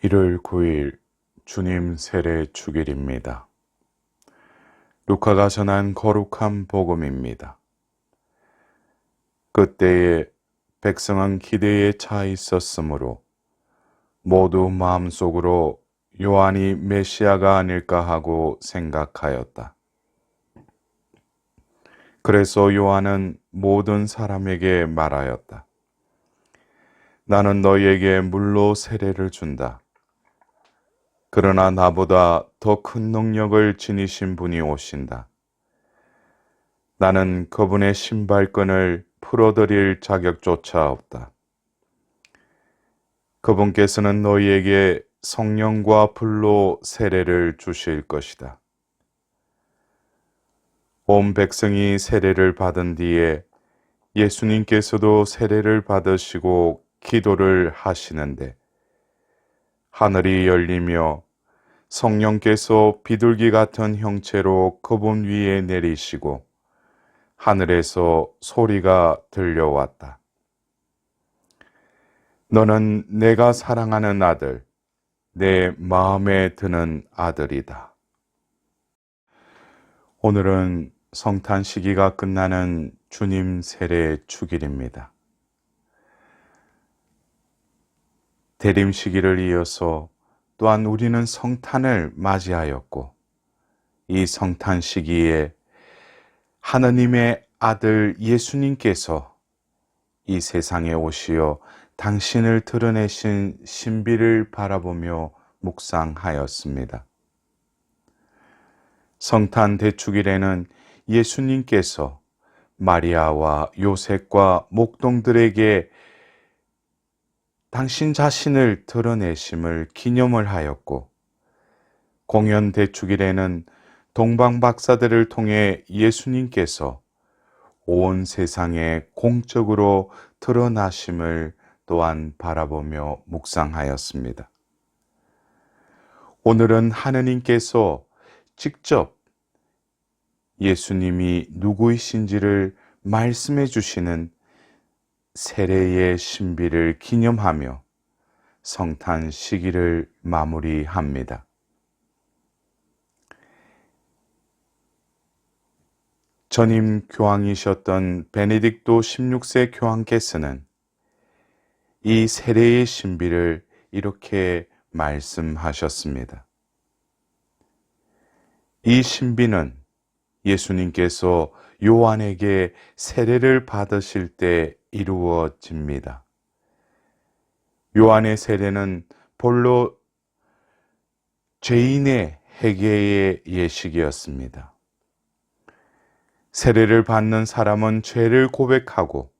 1월 9일 주님 세례 주길입니다. 루카가 전한 거룩한 복음입니다. 그때에 백성은 기대에 차 있었으므로 모두 마음속으로 요한이 메시아가 아닐까 하고 생각하였다. 그래서 요한은 모든 사람에게 말하였다. 나는 너희에게 물로 세례를 준다. 그러나 나보다 더 큰 능력을 지니신 분이 오신다. 나는 그분의 신발끈을 풀어드릴 자격조차 없다. 그분께서는 너희에게 성령과 불로 세례를 주실 것이다. 온 백성이 세례를 받은 뒤에 예수님께서도 세례를 받으시고 기도를 하시는데 하늘이 열리며 성령께서 비둘기 같은 형체로 그분 위에 내리시고 하늘에서 소리가 들려왔다. 너는 내가 사랑하는 아들, 내 마음에 드는 아들이다. 오늘은 성탄 시기가 끝나는 주님 세례 주길입니다. 대림 시기를 이어서 또한 우리는 성탄을 맞이하였고 이 성탄 시기에 하느님의 아들 예수님께서 이 세상에 오시어 당신을 드러내신 신비를 바라보며 묵상하였습니다. 성탄 대축일에는 예수님께서 마리아와 요셉과 목동들에게 당신 자신을 드러내심을 기념을 하였고 공연 대축일에는 동방 박사들을 통해 예수님께서 온 세상에 공적으로 드러나심을 또한 바라보며 묵상하였습니다. 오늘은 하느님께서 직접 예수님이 누구이신지를 말씀해 주시는 세례의 신비를 기념하며 성탄 시기를 마무리합니다. 전임 교황이셨던 베네딕토 16세 교황께서는 이 세례의 신비를 이렇게 말씀하셨습니다. 이 신비는 예수님께서 요한에게 세례를 받으실 때 이루어집니다. 요한의 세례는 본로 죄인의 회개의 예식이었습니다. 세례를 받는 사람은 죄를 고백하고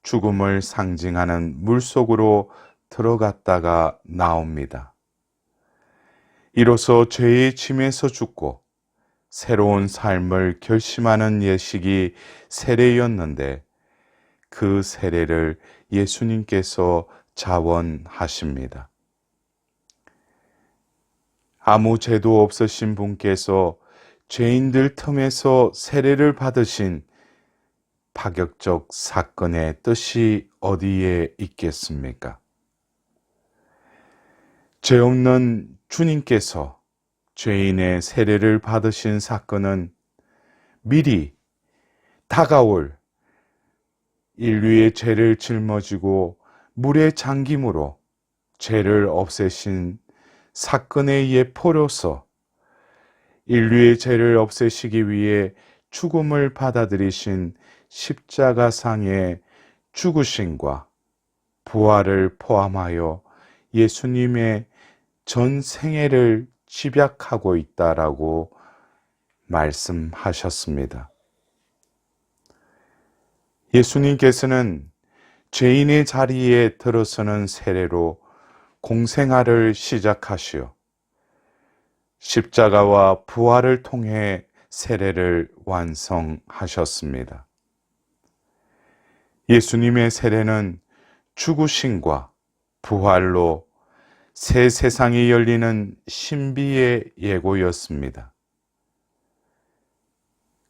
죽음을 상징하는 물속으로 들어갔다가 나옵니다. 이로써 죄의 짐에서 죽고 새로운 삶을 결심하는 예식이 세례였는데 그 세례를 예수님께서 자원하십니다. 아무 죄도 없으신 분께서 죄인들 틈에서 세례를 받으신 파격적 사건의 뜻이 어디에 있겠습니까? 죄 없는 주님께서 죄인의 세례를 받으신 사건은 미리 다가올 인류의 죄를 짊어지고 물의 잠김으로 죄를 없애신 사건의 예포로서 인류의 죄를 없애시기 위해 죽음을 받아들이신 십자가상의 죽으심과 부활을 포함하여 예수님의 전 생애를 집약하고 있다라고 말씀하셨습니다. 예수님께서는 죄인의 자리에 들어서는 세례로 공생활을 시작하시어 십자가와 부활을 통해 세례를 완성하셨습니다. 예수님의 세례는 죽으심과 부활로 새 세상이 열리는 신비의 예고였습니다.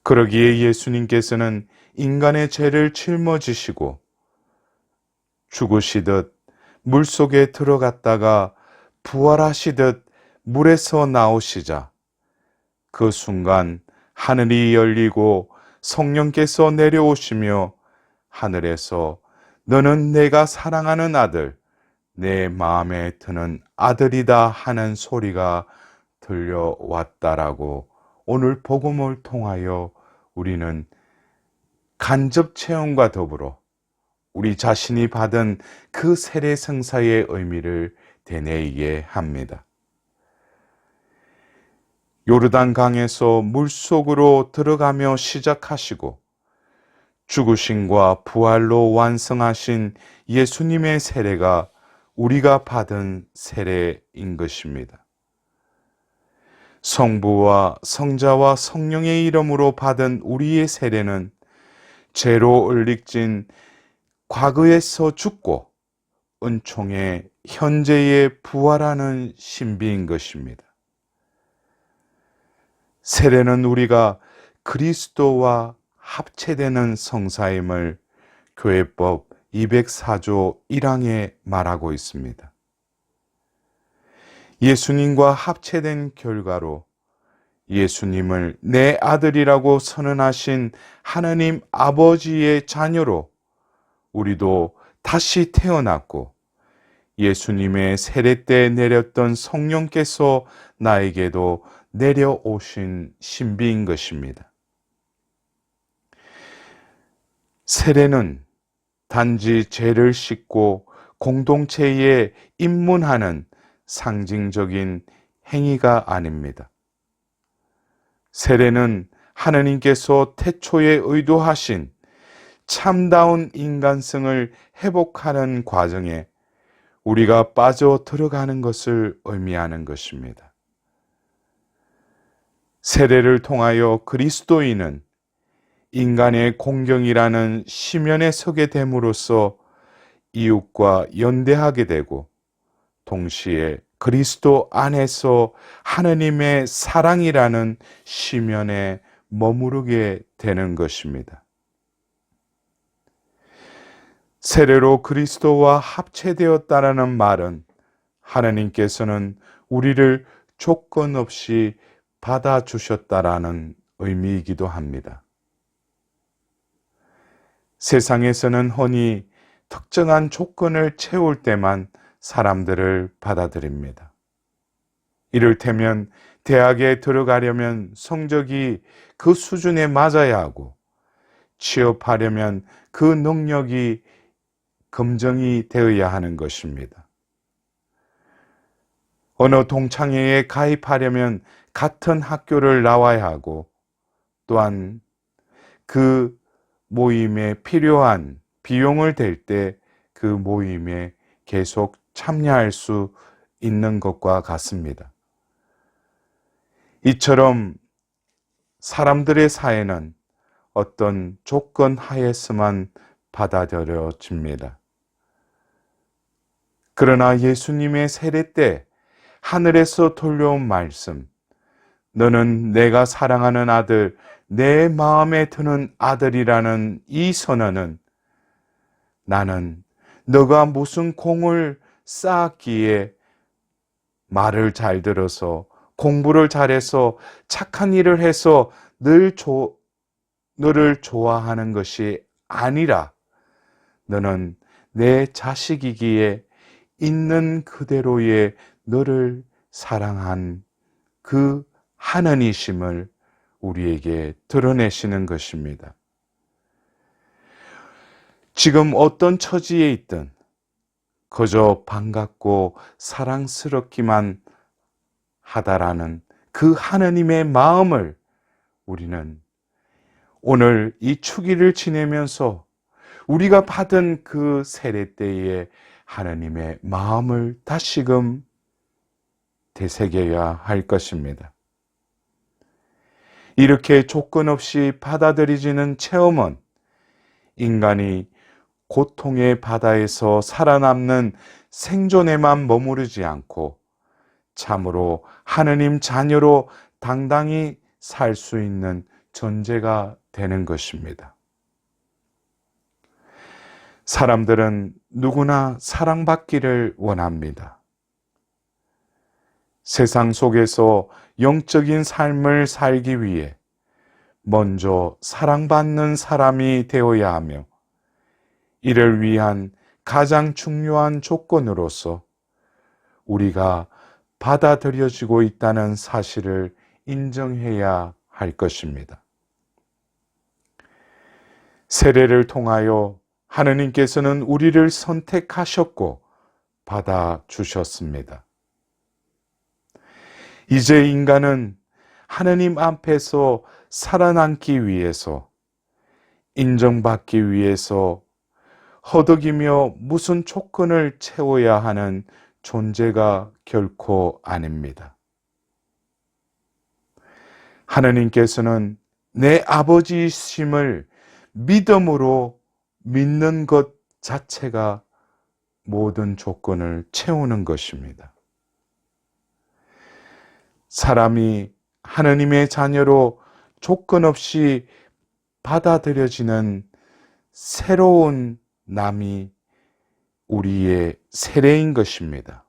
그러기에 예수님께서는 인간의 죄를 짊어지시고 죽으시듯 물속에 들어갔다가 부활하시듯 물에서 나오시자 그 순간 하늘이 열리고 성령께서 내려오시며 하늘에서 너는 내가 사랑하는 아들, 내 마음에 드는 아들이다 하는 소리가 들려왔다라고 오늘 복음을 통하여 우리는 간접 체험과 더불어 우리 자신이 받은 그 세례 성사의 의미를 되뇌이게 합니다. 요르단 강에서 물속으로 들어가며 시작하시고 죽으심과 부활로 완성하신 예수님의 세례가 우리가 받은 세례인 것입니다. 성부와 성자와 성령의 이름으로 받은 우리의 세례는 죄로 을릭진 과거에서 죽고 은총의 현재에 부활하는 신비인 것입니다. 세례는 우리가 그리스도와 합체되는 성사임을 교회법 204조 1항에 말하고 있습니다. 예수님과 합체된 결과로 예수님을 내 아들이라고 선언하신 하나님 아버지의 자녀로 우리도 다시 태어났고 예수님의 세례 때 내렸던 성령께서 나에게도 내려오신 신비인 것입니다. 세례는 단지 죄를 씻고 공동체에 입문하는 상징적인 행위가 아닙니다. 세례는 하나님께서 태초에 의도하신 참다운 인간성을 회복하는 과정에 우리가 빠져 들어가는 것을 의미하는 것입니다. 세례를 통하여 그리스도인은 인간의 공경이라는 시면에 서게 됨으로써 이웃과 연대하게 되고 동시에 그리스도 안에서 하나님의 사랑이라는 시면에 머무르게 되는 것입니다. 세례로 그리스도와 합체되었다라는 말은 하나님께서는 우리를 조건 없이 받아주셨다라는 의미이기도 합니다. 세상에서는 흔히 특정한 조건을 채울 때만 사람들을 받아들입니다. 이를테면 대학에 들어가려면 성적이 그 수준에 맞아야 하고 취업하려면 그 능력이 검증이 되어야 하는 것입니다. 어느 동창회에 가입하려면 같은 학교를 나와야 하고 또한 그 모임에 필요한 비용을 댈 때 그 모임에 계속 참여할 수 있는 것과 같습니다. 이처럼 사람들의 사회는 어떤 조건 하에서만 받아들여집니다. 그러나 예수님의 세례 때 하늘에서 들려온 말씀, 너는 내가 사랑하는 아들, 내 마음에 드는 아들이라는 이 선언은 나는 너가 무슨 공을 쌓았기에 말을 잘 들어서 공부를 잘해서 착한 일을 해서 너를 좋아하는 것이 아니라 너는 내 자식이기에 있는 그대로의 너를 사랑한 그 하나님이심을 우리에게 드러내시는 것입니다. 지금 어떤 처지에 있든 그저 반갑고 사랑스럽기만 하다라는 그 하나님의 마음을 우리는 오늘 이 축일을 지내면서 우리가 받은 그 세례 때에 하나님의 마음을 다시금 되새겨야 할 것입니다. 이렇게 조건 없이 받아들이지는 체험은 인간이 고통의 바다에서 살아남는 생존에만 머무르지 않고 참으로 하느님 자녀로 당당히 살 수 있는 존재가 되는 것입니다. 사람들은 누구나 사랑받기를 원합니다. 세상 속에서 영적인 삶을 살기 위해 먼저 사랑받는 사람이 되어야 하며, 이를 위한 가장 중요한 조건으로서 우리가 받아들여지고 있다는 사실을 인정해야 할 것입니다. 세례를 통하여 하느님께서는 우리를 선택하셨고 받아주셨습니다. 이제 인간은 하느님 앞에서 살아남기 위해서, 인정받기 위해서 허덕이며 무슨 조건을 채워야 하는 존재가 결코 아닙니다. 하느님께서는 내 아버지이심을 믿음으로 믿는 것 자체가 모든 조건을 채우는 것입니다. 사람이 하느님의 자녀로 조건 없이 받아들여지는 새로운 남이 우리의 세례인 것입니다.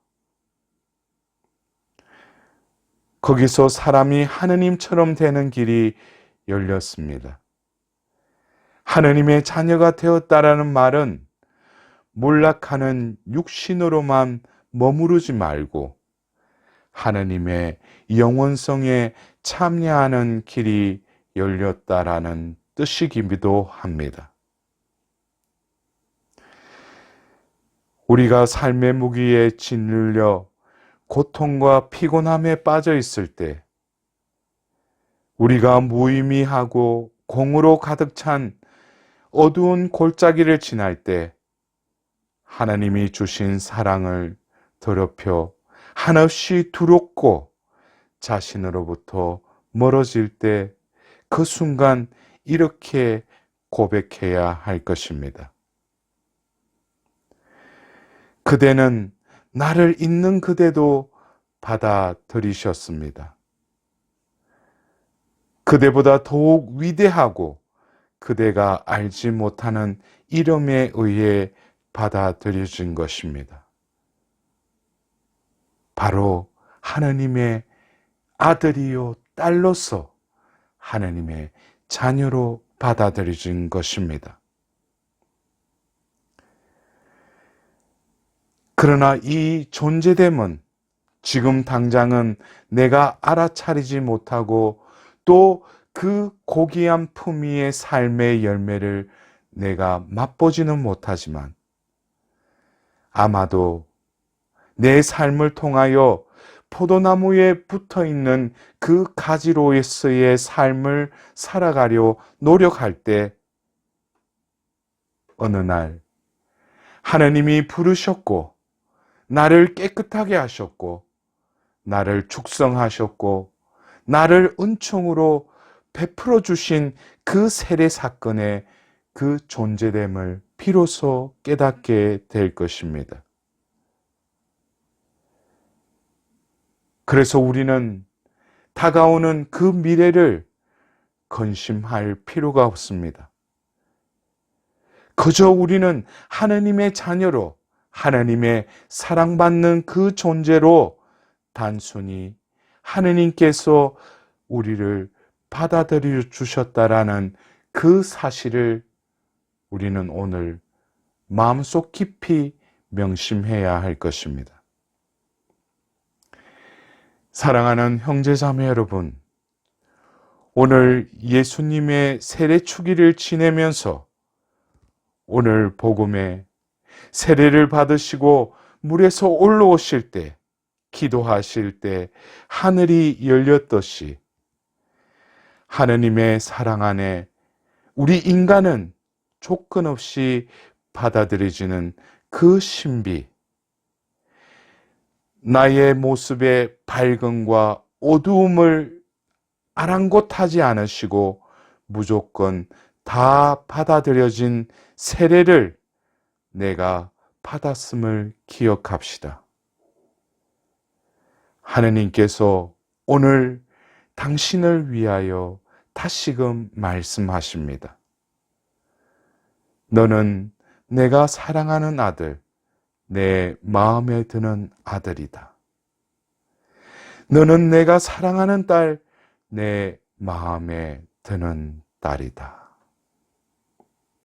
거기서 사람이 하느님처럼 되는 길이 열렸습니다. 하느님의 자녀가 되었다라는 말은 몰락하는 육신으로만 머무르지 말고 하느님의 영원성에 참여하는 길이 열렸다라는 뜻이기도 합니다. 우리가 삶의 무기에 짓눌려 고통과 피곤함에 빠져 있을 때, 우리가 무의미하고 공으로 가득 찬 어두운 골짜기를 지날 때 하나님이 주신 사랑을 더럽혀 한없이 두렵고 자신으로부터 멀어질 때, 그 순간 이렇게 고백해야 할 것입니다. 그대는 나를 있는 그대도 받아들이셨습니다. 그대보다 더욱 위대하고 그대가 알지 못하는 이름에 의해 받아들여진 것입니다. 바로 하나님의 아들이요 딸로서 하나님의 자녀로 받아들여진 것입니다. 그러나 이 존재됨은 지금 당장은 내가 알아차리지 못하고 또 그 고귀한 품위의 삶의 열매를 내가 맛보지는 못하지만, 아마도 내 삶을 통하여 포도나무에 붙어 있는 그 가지로서의 삶을 살아가려 노력할 때 어느 날 하나님이 부르셨고 나를 깨끗하게 하셨고 나를 축성하셨고 나를 은총으로 베풀어 주신 그 세례 사건의 그 존재됨을 비로소 깨닫게 될 것입니다. 그래서 우리는 다가오는 그 미래를 근심할 필요가 없습니다. 그저 우리는 하나님의 자녀로, 하나님의 사랑받는 그 존재로 단순히 하느님께서 우리를 받아들여 주셨다라는 그 사실을 우리는 오늘 마음속 깊이 명심해야 할 것입니다. 사랑하는 형제자매 여러분, 오늘 예수님의 세례 축일을 지내면서 오늘 복음에 세례를 받으시고 물에서 올라오실 때, 기도하실 때 하늘이 열렸듯이 하느님의 사랑 안에 우리 인간은 조건 없이 받아들여지는 그 신비, 나의 모습의 밝음과 어두움을 아랑곳하지 않으시고 무조건 다 받아들여진 세례를 내가 받았음을 기억합시다. 하느님께서 오늘 당신을 위하여 다시금 말씀하십니다. 너는 내가 사랑하는 아들, 내 마음에 드는 아들이다. 너는 내가 사랑하는 딸, 내 마음에 드는 딸이다.